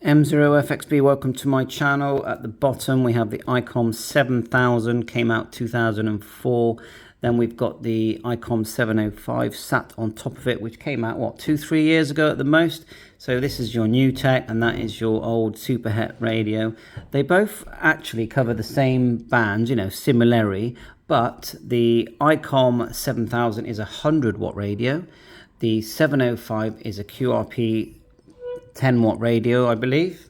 M0FXB, welcome to my channel. At the bottom we have the Icom 7000, came out 2004. Then we've got the Icom 705 sat on top of it, which came out, what, 2-3 years ago at the most. So this is your new tech, and that is your old Super Het radio. They both actually cover the same bands, you know, similarly, but the Icom 7000 is a 100-watt radio. The 705 is a QRP 10-watt radio, I believe,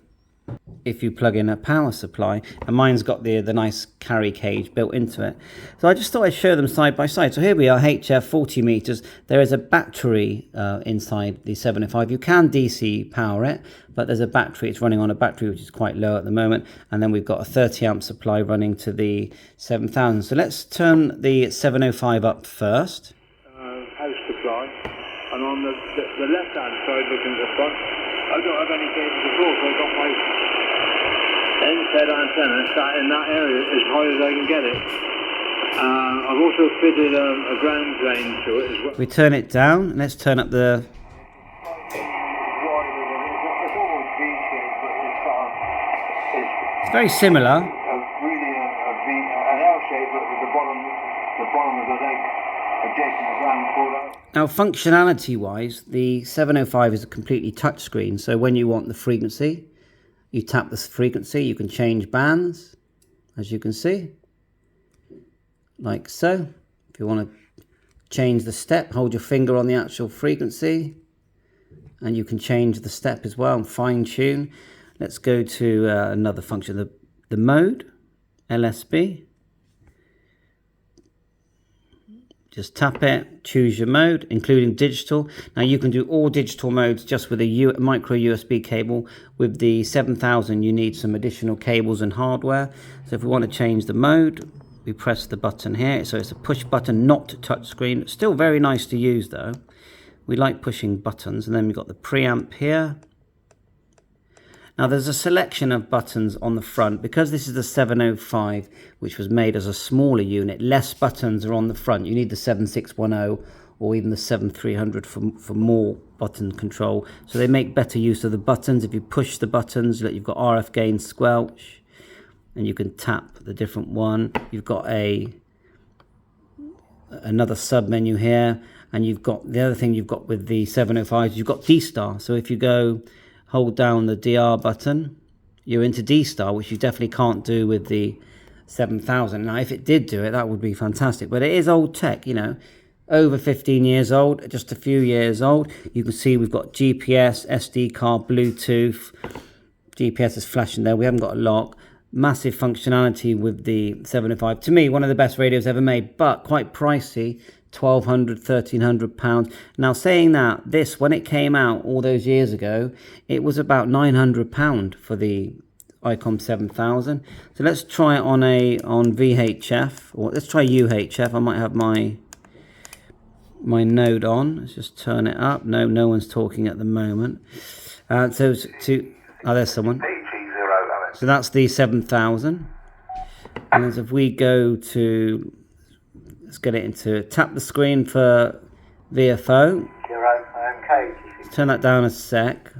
if you plug in a power supply, and mine's got the nice carry cage built into it. So I just thought I'd show them side by side. So here we are, HF 40 meters. There is a battery inside the 705. You can DC power it, but there's a battery. It's running on a battery which is quite low at the moment, and then we've got a 30 amp supply running to the 7000. So let's turn the 705 up first. House supply, and on the left hand side looking at the front, I don't have any cables at all, so I've got my end-fed antenna sat in that area as high as I can get it. I've also fitted a ground drain to it as well. We turn it down, let's turn up the... It's almost V-shaped, but It's very similar. really a V, an L shape, but with the bottom of the leg adjacent to the ground pulled out. Now, functionality-wise, the 705 is a completely touchscreen. So when you want the frequency, you tap the frequency. You can change bands, as you can see, like so. If you want to change the step, hold your finger on the actual frequency, and you can change the step as well and fine-tune. Let's go to another function, the mode, LSB. Just tap it, choose your mode, including digital. Now you can do all digital modes just with a micro USB cable. With the 7000, you need some additional cables and hardware. So if we want to change the mode, we press the button here. So it's a push button, not touchscreen. Still very nice to use though. We like pushing buttons. And then we've got the preamp here. Now there's a selection of buttons on the front. Because this is the 705, which was made as a smaller unit, less buttons are on the front. You need the 7610 or even the 7300 for more button control. So they make better use of the buttons. If you push the buttons, you've got RF gain, squelch, and you can tap the different one. You've got another sub menu here, and you've got the other thing you've got with the 705 is you've got D-Star. So if you go hold down the DR button, you're into D-Star, which you definitely can't do with the 7000. Now, if it did do it, that would be fantastic. But it is old tech, you know, over 15 years old, just a few years old. You can see we've got GPS, SD card, Bluetooth. GPS is flashing there. We haven't got a lock. Massive functionality with the 705. To me, one of the best radios ever made, but quite pricey. £1,200, £1,300. Now, saying that, this, when it came out all those years ago, it was about £900 for the Icom 7000. So let's try it on VHF, or let's try UHF. I might have my node on. Let's just turn it up. No one's talking at the moment. Oh, there's someone. So that's the 7000. And as if we go to, let's get it into, tap the screen for VFO. Let's turn that down a sec,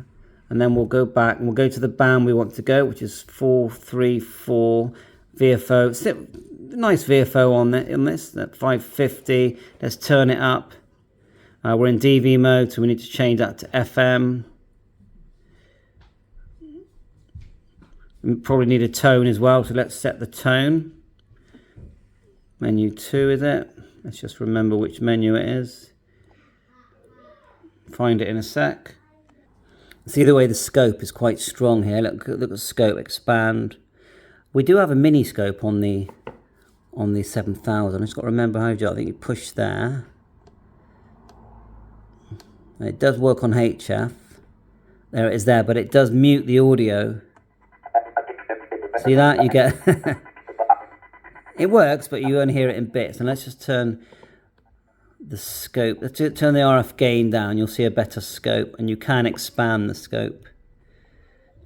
and then we'll go back and we'll go to the band we want to go, which is 434 VFO. Nice VFO on this at 550. Let's turn it up. We're in DV mode, so we need to change that to FM. We probably need a tone as well, so let's set the tone. Menu 2 is it? Let's just remember which menu it is. Find it in a sec. See the way the scope is quite strong here. Look at the scope, expand. We do have a mini scope on the 7000. I just got to remember how to do it. I think you push there. And it does work on HF. There it is there, but it does mute the audio. See that? You get... It works, but you only hear it in bits. And let's just turn the scope. Let's turn the RF gain down. You'll see a better scope, and you can expand the scope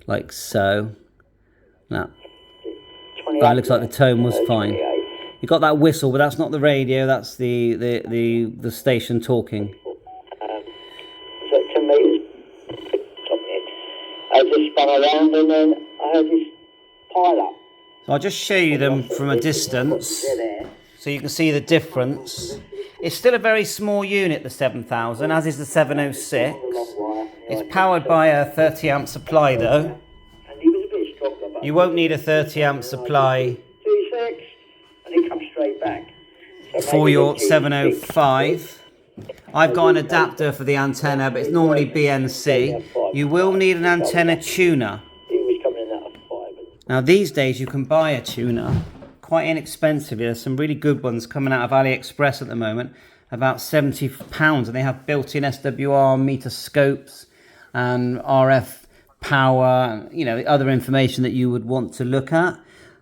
like so. Now, that looks like the tone was fine. You got that whistle, but that's not the radio. That's the station talking. So to me, I just we spun around and then I heard this pile up. So I'll just show you them from a distance so you can see the difference. It's still a very small unit, the 7000, as is the 706. It's powered by a 30 amp supply though. You won't need a 30 amp supply for your 705. I've got an adapter for the antenna, but it's normally BNC. You will need an antenna tuner. Now these days you can buy a tuner quite inexpensively. There's some really good ones coming out of AliExpress at the moment, about £70, and they have built-in SWR meter scopes and RF power, you know, the other information that you would want to look at.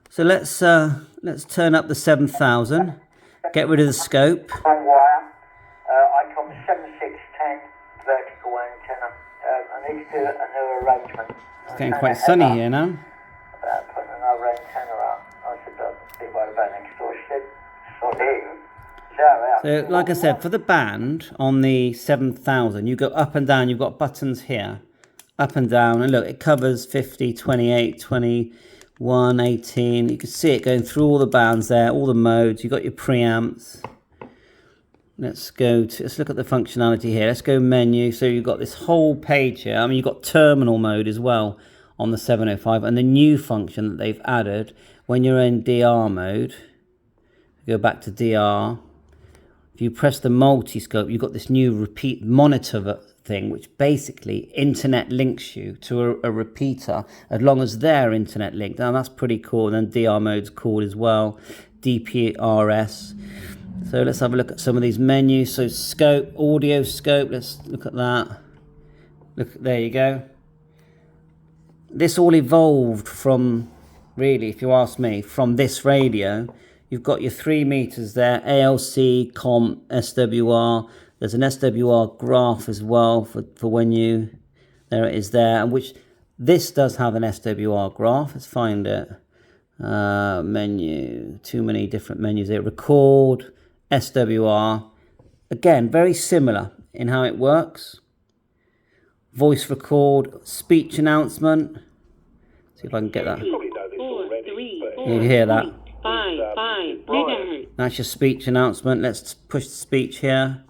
So let's turn up the 7000, get rid of the scope. One wire, Icom 7610 vertical antenna. I need to do a new arrangement. It's getting quite sunny here now. Putting another antenna up. I should be worried about next door shit. So like I said, for the band on the 7000, you go up and down. You've got buttons here, up and down, and look, it covers 50, 28, 21, 18. You can see it going through all the bands there, all the modes. You've got your preamps. Let's look at the functionality here. Let's go menu. So you've got this whole page here. I mean, you've got terminal mode as well on the 705, and the new function that they've added when you're in DR mode. Go back to DR. If you press the multi-scope, you've got this new repeat monitor thing, which basically internet links you to a repeater as long as they're internet linked. Now that's pretty cool. Then DR mode's cool as well. DPRS. So let's have a look at some of these menus. So scope, audio scope. Let's look at that. Look, there you go. This all evolved from, really, if you ask me, from this radio. You've got your 3 meters there, ALC, comp, SWR. There's an SWR graph as well for when you, there it is there. And which, this does have an SWR graph. Let's find it. Menu, too many different menus here. Record, SWR. Again, very similar in how it works. Voice record, speech announcement. See if I can get that. You can hear that. 5 megahertz. That's your speech announcement. Let's push the speech here.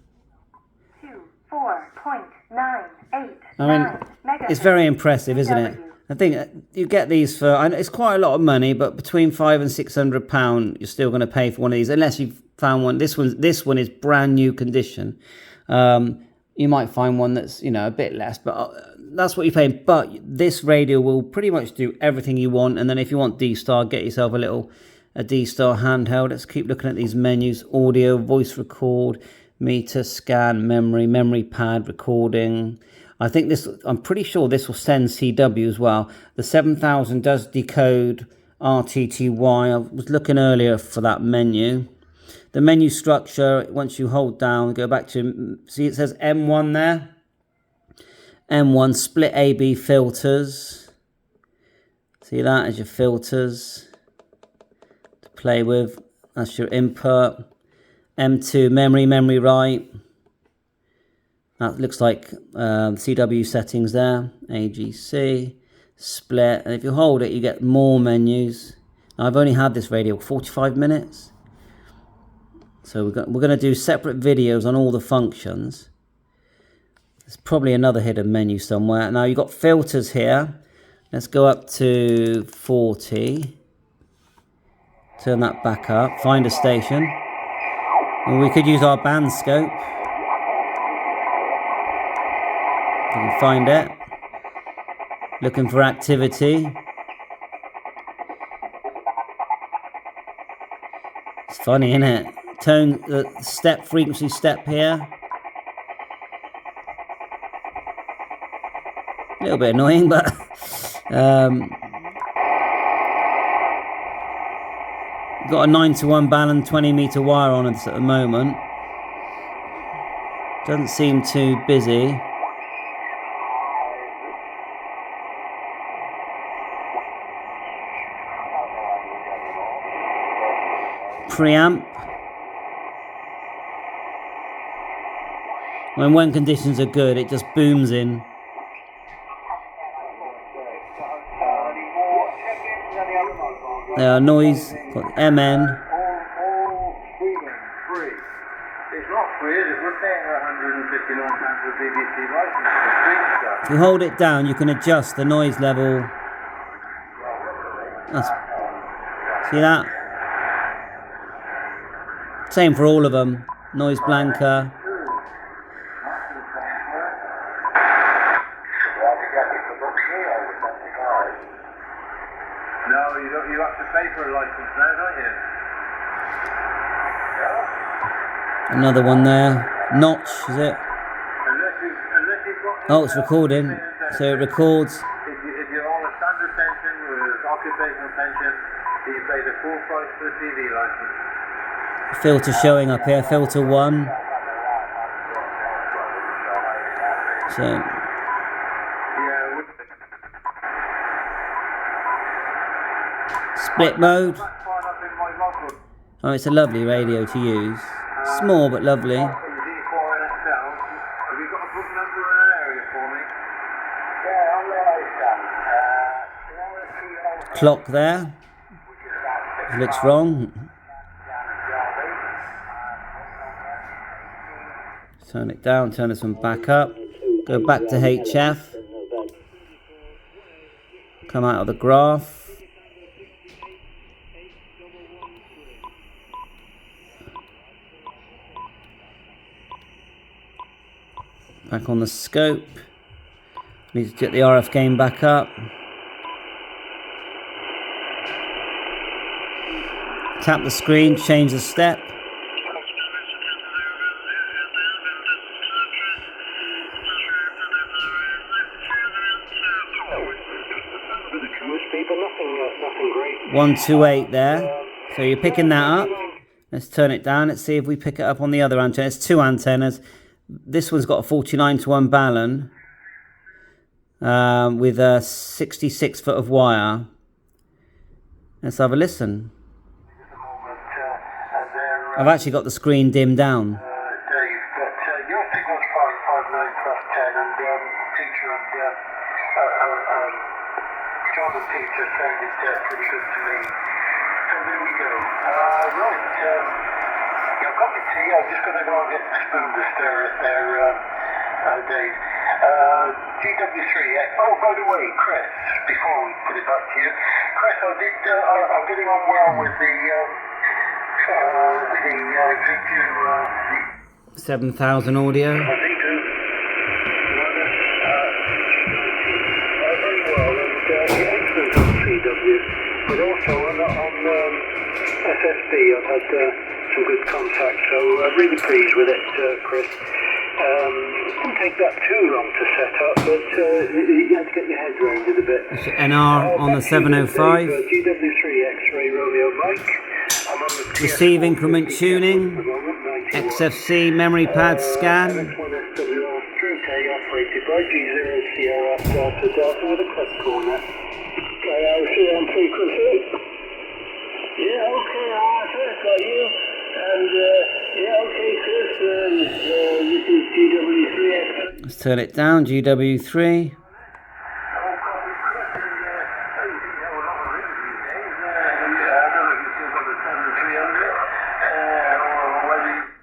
4.98. I mean, it's very impressive, isn't it? I think you get these for, it's quite a lot of money, but between £500 and £600, you're still going to pay for one of these, unless you've found one. This one is brand new condition. You might find one that's, you know, a bit less, but that's what you're paying. But this radio will pretty much do everything you want. And then if you want D-Star, get yourself a D-Star handheld. Let's keep looking at these menus. Audio, voice record, meter, scan, memory pad, recording. I think this, I'm pretty sure this will send CW as well. The 7000 does decode RTTY. I was looking earlier for that menu. The menu structure, once you hold down, go back to, see it says M1 there. M1, split AB filters. See that as your filters to play with. That's your input. M2, memory right. That looks like CW settings there. AGC, split. And if you hold it, you get more menus. Now, I've only had this radio 45 minutes. So we're going to do separate videos on all the functions. There's probably another hidden menu somewhere. Now you've got filters here. Let's go up to 40. Turn that back up. Find a station. And we could use our band scope. You can find it. Looking for activity. It's funny, isn't it? Tone, step, frequency step here. A little bit annoying, but got a 9-to-1 balance 20-meter wire on it at the moment. Doesn't seem too busy. Preamp. When conditions are good, it just booms in. There are noise, got MN. All streaming free. It's not free, is it? We're paying £159 for a BBC license for stream stuff. If you hold it down, you can adjust the noise level. See that? Same for all of them. Noise blanker. No, you have to pay for a license now, don't you? Another one there. Notch, is it? Unless you've got... Oh, it's recording. So it records. If you're on a standard pension with occupational pension, you pay the full price for a TV license. Filter showing up here. Filter 1. So... Split mode. Oh, it's a lovely radio to use. Small but lovely. Have you got a book number in an area for me? Clock there. It looks wrong. Turn it down, turn this one back up. Go back to HF. Come out of the graph. Back on the scope. Need to get the RF gain back up. Tap the screen, change the step. Nothing great. 128 there. So you're picking that up. Let's turn it down. Let's see if we pick it up on the other antenna. It's two antennas. This one's got a 49:1 balun with a 66 foot of wire. Let's have a listen. I've actually got the screen dimmed down. Dave, but your signal's 559 plus 10, and teacher and John and Peter sounded pretty good to me. So there we go. Right, yeah, I've got the tea. I'm just going to go and get the spoon to stir it there, Dave. GW3X. Oh, by the way, Chris, before we put it back to you, Chris, I'm getting on well with the V2, 7000 audio. very well, and excellent on CW, but also on SSB I've had some good contact, so really pleased with it, Chris. It didn't take that too long to set up, but you had to get your head around it a bit. NR on the 705. GW3 X-ray Romeo Mike. I'm on the Receive increment tuning. XFC memory pad scan. operated by G0 Sierra Delta Delta with a clip corner. KLCM frequency. Yeah, okay, Chris, got you. And yeah, okay, Chris, this is GW3X. Let's turn it down, GW3.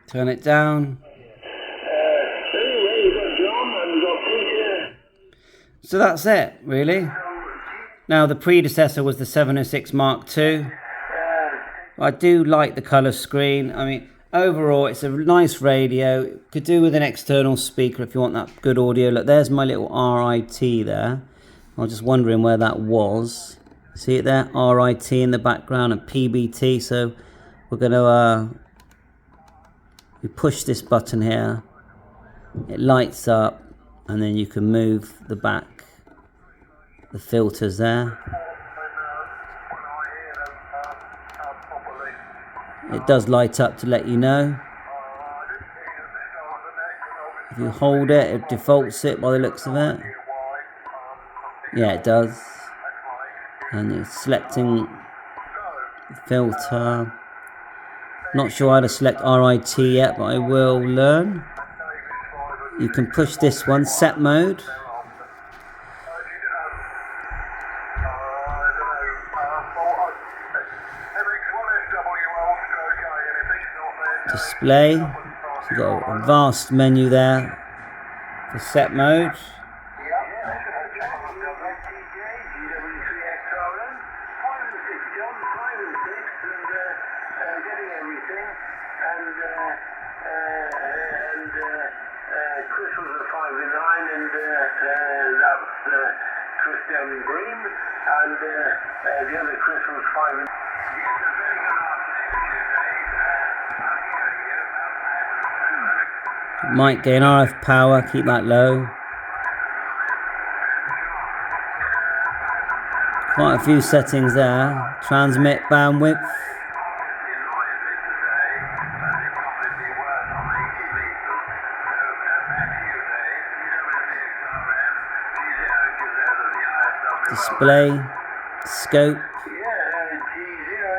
Turn it down. Anyway, you got John and you got Peter. So that's it, really. Now, the predecessor was the 706 Mark II. I do like the colour screen. I mean, overall, it's a nice radio. Could do with an external speaker if you want that good audio. Look, there's my little RIT there. I was just wondering where that was. See it there? RIT in the background and PBT. So we're going to... we push this button here. It lights up. And then you can move the back. The filters there. It does light up to let you know. If you hold it, it defaults it by the looks of it. Yeah, it does. And you're selecting filter. Not sure how to select RIT yet, but I will learn. You can push this one, set mode. display. So you've got a vast menu there for set mode. Christmas at 5 and 9, and that's Chris down in green, and the other Christmas 5 and 9. Mic gain, RF power, keep that low. Quite a few settings there. Transmit bandwidth. Display, scope,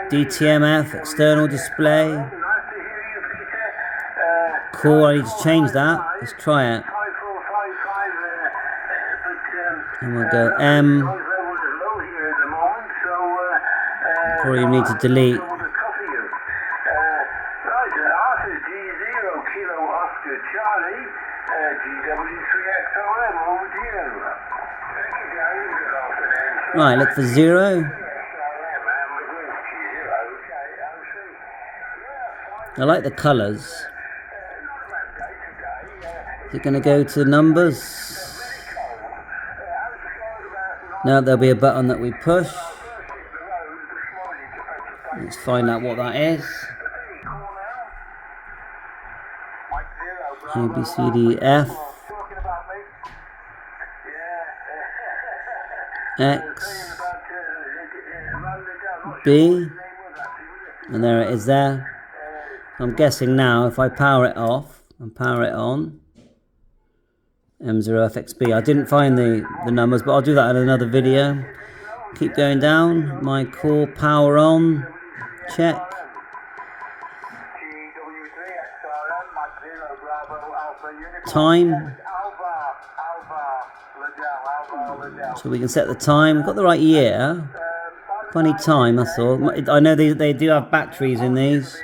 DTMF, external display. Cool, I need to change that. Let's try it. And we'll go M. Probably need to delete. Right, look for 0. I like the colours. Is it going to go to numbers? No, there'll be a button that we push. Let's find out what that is. A, B, C, D, F. X. B. And there it is there. I'm guessing now if I power it off and power it on. M0FXB. I didn't find the numbers, but I'll do that in another video. Keep going down. My core power on. Check. Time. So we can set the time. We've got the right year. Funny time, that's all. I know they do have batteries in these.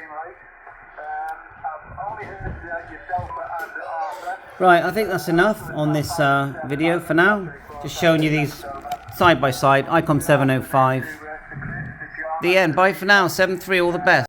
Right, I think that's enough on this video for now. Just showing you these side by side, Icom 705. The end. Bye for now. 7.3, all the best.